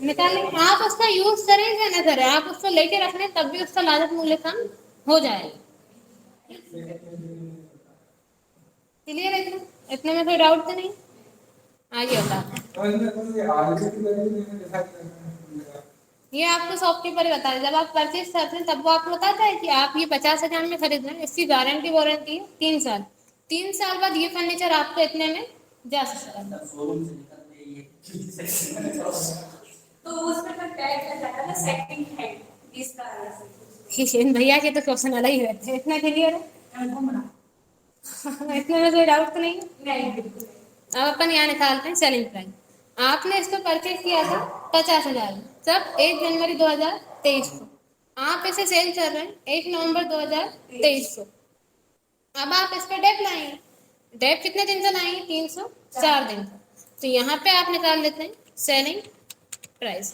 निकालेंगे। आप उसका यूज करें या न करें, आप उसको लेके रख लें तब भी उसका लागत मूल्य कम हो जाएगा। क्लियर है इतना? इतने में कोई डाउट तो नहीं? आगे बता। ये आपको शॉपकीपर ही बता है, जब आप परचेज करते हैं तब वो आपको बताता है कि आप ये 50,000 में खरीद रहे हैं, इसकी गारंटी वारंटी है 3 साल। 3 साल बाद ये फर्नीचर आपको इतने में जा सकता है। तो उसमें टैग लग जाता है सेकंड हैंड इसका। भैया के तो क्वेश्चन अलग ही रहते हैं। इतना क्लियर है? इतने में कोई डाउट तो नहीं? नहीं बिल्कुल। अब अपन यहाँ निकालते हैं सेलिंग प्राइस। आपने इसको परचेज किया था 50,000 में, तब 1 जनवरी 2023 को। आप इसे सेल कर रहे हैं 1 नवंबर 2023 को। अब आप इस पर डेप लाएंगे। डेप कितने दिन से लाएंगे? 304 दिन का। तो यहाँ पे आप निकाल लेते हैं सेलिंग प्राइस।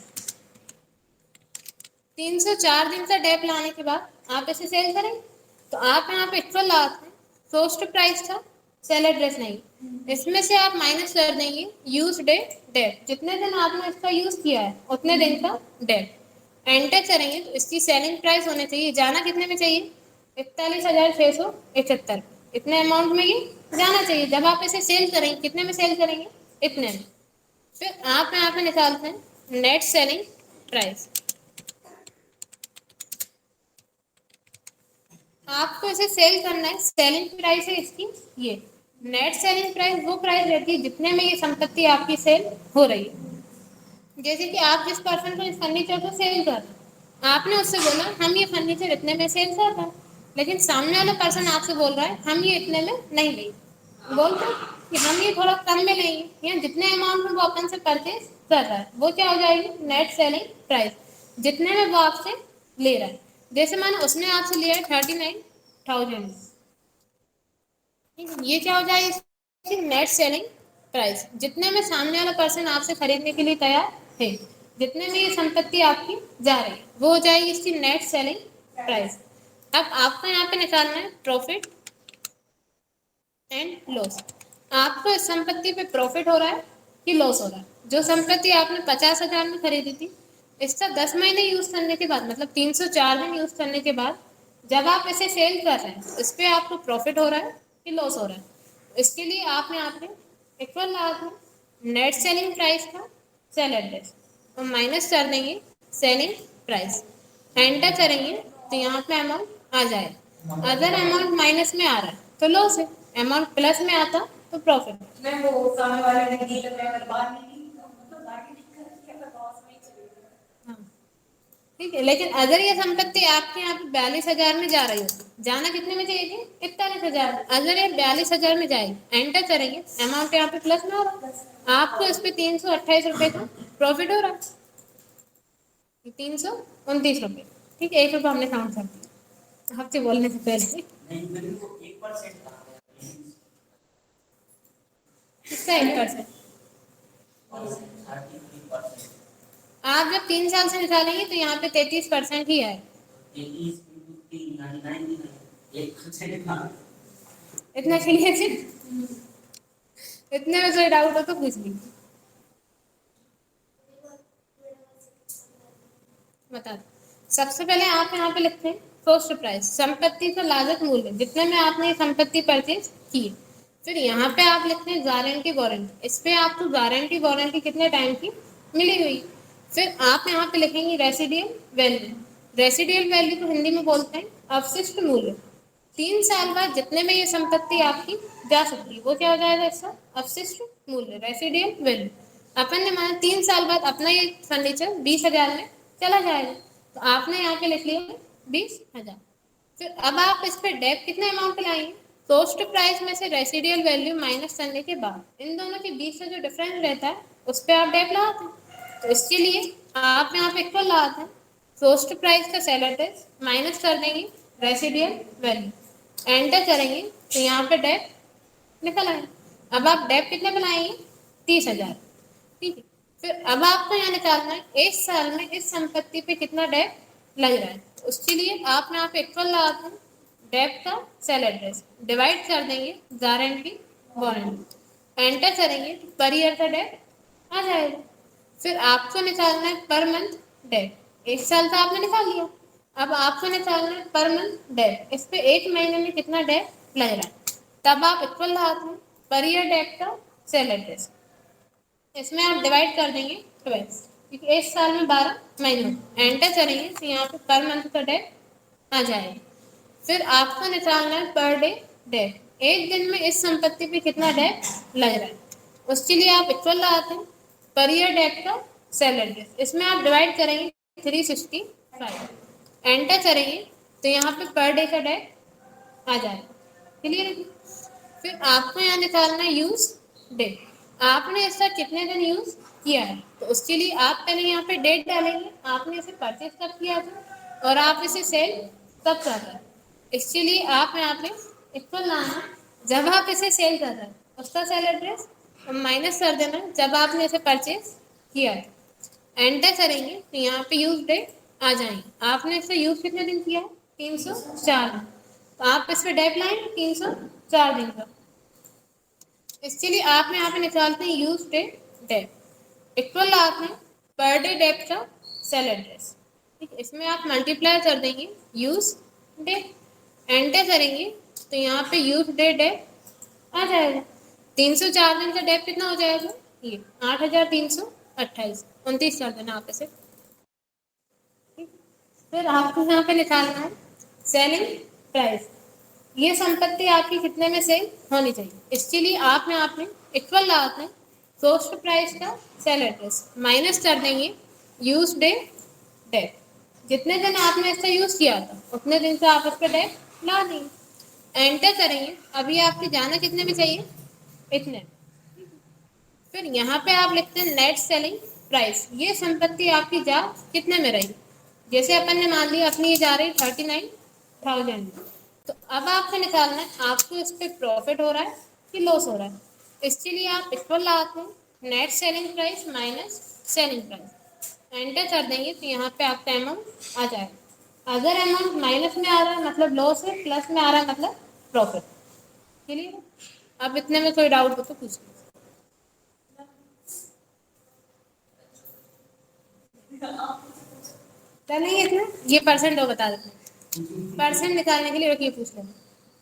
304 दिन का डेप लाने के बाद आप इसे सेल करेंगे। तो आप यहाँ पे इक्वल लगाते हैं, कॉस्ट प्राइस था, सेल एड्रेस नहीं, इसमें से आप माइनस कर देंगे यूज डेट डेट, जितने दिन आपने इसका यूज किया है उतने दिन का डेट। एंटर करेंगे तो इसकी सेलिंग प्राइस होने चाहिए, जाना कितने में चाहिए? 41,671। इतने अमाउंट में ये जाना चाहिए। जब आप इसे सेल करेंगे कितने में सेल करेंगे? इतने में। फिर आप यहाँ पे निकालते हैं नेट सेलिंग प्राइस। आपको इसे सेल करना है, सेलिंग प्राइस है इसकी ये। नेट सेलिंग प्राइस वो प्राइस रहती है जितने में ये संपत्ति आपकी सेल हो रही है। जैसे कि आप जिस पर्सन को इस फर्नीचर को सेल कर रहे हैं, आपने उससे बोला हम ये फर्नीचर इतने में सेल कर रहे हैं, लेकिन सामने वाला पर्सन आपसे बोल रहा है हम ये इतने में नहीं लेंगे, बोलते कि हम ये थोड़ा कम में लेंगे, या जितने अमाउंट में वो अपन से परचेज कर रहा है वो क्या हो जाएगी? नेट सेलिंग प्राइस, जितने में वो आपसे ले रहा है। जैसे मानो उसने आपसे लिया है 39,000, ये क्या हो जाएगी? नेट सेलिंग प्राइस, जितने में सामने वाला पर्सन आपसे खरीदने के लिए तैयार है, जितने में ये संपत्ति आपकी जा रही है, वो हो जाएगी इसकी नेट सेलिंग प्राइस। अब आपको यहाँ पे निकालना है प्रॉफिट एंड लॉस। आपको इस संपत्ति पे प्रॉफिट हो रहा है कि लॉस हो रहा है? जो संपत्ति आपने 50,000 में खरीदी थी, इसका 10 महीने यूज करने के बाद, मतलब 304 दिन यूज करने के बाद जब आप इसे सेल कर रहे हैं, इस पे आपको प्रॉफिट हो रहा है कि लॉस हो रहा है? इसके लिए आपने यहाँ पे इक्वल लगा नेट सेलिंग प्राइस का सेल एड्रेस और माइनस कर देंगे सेलिंग प्राइस, एंटर करेंगे तो यहाँ पे अमाउंट आ जाए। अगर अमाउंट माइनस में आ रहा है तो लॉस है, अमाउंट प्लस में आता तो प्रॉफिट। मैं वो सामने वाले ने दी तो मैं अगर बात नहीं की तो मतलब आगे लॉस में ही चलेगा। हाँ ठीक है, लेकिन अगर ये संपत्ति आपके यहाँ पे 42,000 में जा रही हो, जाना कितने में चाहिए? 41,000। अगर ये 42,000 में जाएगी, एंटर करेंगे, अमाउंट यहाँ पे प्लस में हो रहा है, आपको इस पे 328 रुपए का प्रॉफिट हो रहा है, 329 रुपए। ठीक है, 1 रुपया हमने काउंट कर दिया आपसे बोलने से पहले। किसका 1%? आप जब 3 साल से निकालेंगे तो यहाँ पे 33% ही है। इतना क्लियर है? इतने में कोई डाउट हो तो पूछ लीजिए, बता दो। सबसे पहले आप यहाँ पे लिखते हैं कॉस्ट प्राइस, संपत्ति का लागत मूल्य, जितने में आपने ये संपत्ति परचेज की। फिर यहाँ पे आप लिखते हैं गारंटी वारंटी, इस पे आपको गारंटी वारंटी कितने टाइम की मिली हुई। फिर आप यहाँ पे लिखेंगे रेसिडियल वैल्यू। रेसिडियल वैल्यू को हिंदी में बोलते हैं अवशिष्ट मूल्य। 3 साल बाद जितने में ये संपत्ति आपकी जा सकती है वो क्या हो जाएगा? इसका अवशिष्ट मूल्य, रेसिडियल वैल्यू। अपन ने माना 3 साल बाद अपना ये फर्नीचर 20,000 में चला जाएगा, तो आपने यहाँ पे लिख लिया 20,000। फिर अब आप इस पे डेप कितने अमाउंट लाएंगे? कॉस्ट प्राइस में से रेसिडियल वैल्यू माइनस करने के बाद इन दोनों के बीच से जो डिफरेंस रहता है उस पर आप डेप लगाते हैं। तो इसके लिए आप यहाँ पे इक्वल लगाते हैं कॉस्ट प्राइस का सेल एड्रेस माइनस कर देंगे रेसिडियल वैल्यू, एंटर करेंगे तो यहाँ पे डेप निकल आए। अब आप डेप कितने बनाएंगे? 30,000। ठीक है, फिर अब आपको यहाँ निकालना है 1 साल में इस संपत्ति पे कितना डेप लग रहा है। उसके लिए आप यहाँ पे इक्वल लगाते हैं डेप का सेल एड्रेस, डिवाइड कर देंगे गारंटी वारंटी, एंटर करेंगे तो पर ईयर का डेप आ जाएगा। फिर आपको निकालना है पर मंथ डेट, 1 साल का आपने निकाल लिया। अब आपको निकालना है पर मंथ डेट, इस पे 1 महीने में कितना डेट लग रहा है, तब आप इक्वल लगाते हैं पर ईयर डेट का सेल एड्रेस, इसमें आप डिवाइड कर देंगे 12, क्योंकि 1 साल में 12 महीने। एंटर करेंगे तो यहाँ पे पर मंथ का डेट आ जाएगा। फिर आपको निकालना है पर डे डेट, एक दिन में इस संपत्ति पे कितना डेट लग रहा है, उसके लिए आप इक्वल लगाते हैं पर ईयर डेट का सेल एड्रेस, इसमें आप डिवाइड करेंगे 365, एंटर करेंगे तो यहाँ पे पर डे का डेट आ जाएगा। क्लियर है? फिर आपको यहाँ निकालना है यूज डे, आपने इसका कितने दिन यूज किया है, तो उसके लिए आप पहले यहाँ पे डेट डालेंगे, आपने इसे परचेज कब किया था और आप इसे सेल कब कर रहे हैं। इसके लिए आप यहाँ पे इक्वल लाना, जब आप इसे सेल कर रहे हैं उसका सेल एड्रेस माइनस कर देना जब आपने इसे परचेज किया है। एंटर करेंगे तो यहाँ पे यूज डेट आ जाएंगे, आपने इसे यूज कितने दिन किया है, 304 दिन, तो आप इस पर डेट लाएंगे 304 दिन का। इसके लिए आप यहाँ पे निकालते हैं यूज डे डेट इक्वल आपने पर डे डेट का सेल एड्रेस, ठीक है, इसमें आप मल्टीप्लाई कर देंगे यूज डे, एंटर करेंगे तो यहाँ पे यूज डे डेट आ जाएगा। 304 दिन का डेट कितना हो जाएगा, ये 8328, 29 कर देना आप इसे। फिर आपको यहाँ पे निकालना है सेलिंग प्राइस, ये संपत्ति आपकी कितने में सेल होनी चाहिए, इसके लिए आप यहाँ पे इक्वल लगाते हैं कॉस्ट प्राइस का सेल एड्रेस, माइनस कर देंगे यूज डे डेट, जितने दिन आपने इसका यूज किया था उतने दिन से आप इस पर डेट ला देंगे। एंटर करेंगे, अभी आपके जाना कितने में चाहिए, इतने। फिर यहाँ पे आप लिखते हैं नेट सेलिंग प्राइस, ये संपत्ति आपकी जा कितने में रही, जैसे अपन ने मान लिया अपनी ये जा रही 39,000, तो अब आपको निकालना है आपको इस पर प्रॉफिट हो रहा है कि लॉस हो रहा है, इसके लिए आप इक्वल लगाते हैं net selling price minus selling price, enter कर देंगे तो यहाँ पे आपका अमाउंट आ जाएगा। अगर अमाउंट माइनस में आ रहा है मतलब लॉस है, प्लस में आ रहा है मतलब प्रॉफिट। क्लियर? अब इतने में कोई डाउट हो तो पूछ लीजिए। चलेंगे इतना, ये परसेंट हो बता देते हैं। परसेंट निकालने के लिए रखिए पूछ लेना,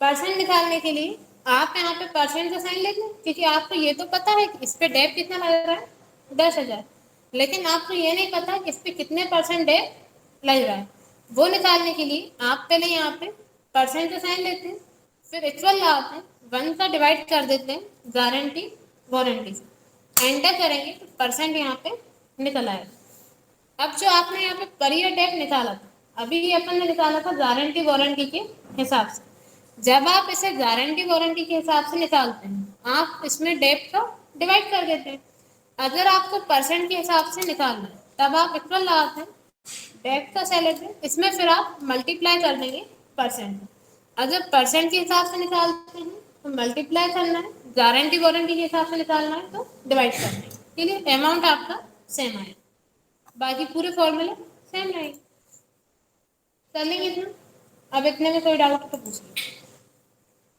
परसेंट निकालने के लिए आप यहाँ पे परसेंट का साइन लिख लें, क्योंकि आपको ये तो पता है कि इस पे डेप कितना लग रहा है 10,000, लेकिन आपको ये नहीं पता कि इस पे कितने परसेंट डेप लग रहा है। वो निकालने के लिए आप पहले यहाँ पे परसेंट का साइन लेते हैं, फिर इक्वल लगाते हैं 1 का डिवाइड कर देते हैं गारंटी वारंटी से, एंटर करेंगे तो परसेंट यहाँ पे निकल आएगा। अब जो आपने यहाँ पे पर ईयर डेप निकाला था, अभी ये अपन ने निकाला था गारंटी वारंटी के हिसाब से, जब आप इसे गारंटी वारंटी के हिसाब से निकालते हैं आप इसमें डेप का डिवाइड कर देते हैं। अगर आपको परसेंट के हिसाब से निकालना है तब आप इक्वल लगाते हैं डेप का सेल एड्रेस, इसमें फिर आप मल्टीप्लाई कर देंगे परसेंट। अगर परसेंट के हिसाब से निकालते हैं तो मल्टीप्लाई करना है, गारंटी वारंटी के हिसाब से निकालना है तो डिवाइड करना है। ठीक है, अमाउंट आपका सेम आएगा, बाकी पूरे फॉर्मूले सेम रहेंगे। कर लेंगे इतना, अब इतने में कोई डाउट तो पूछ लीजिए।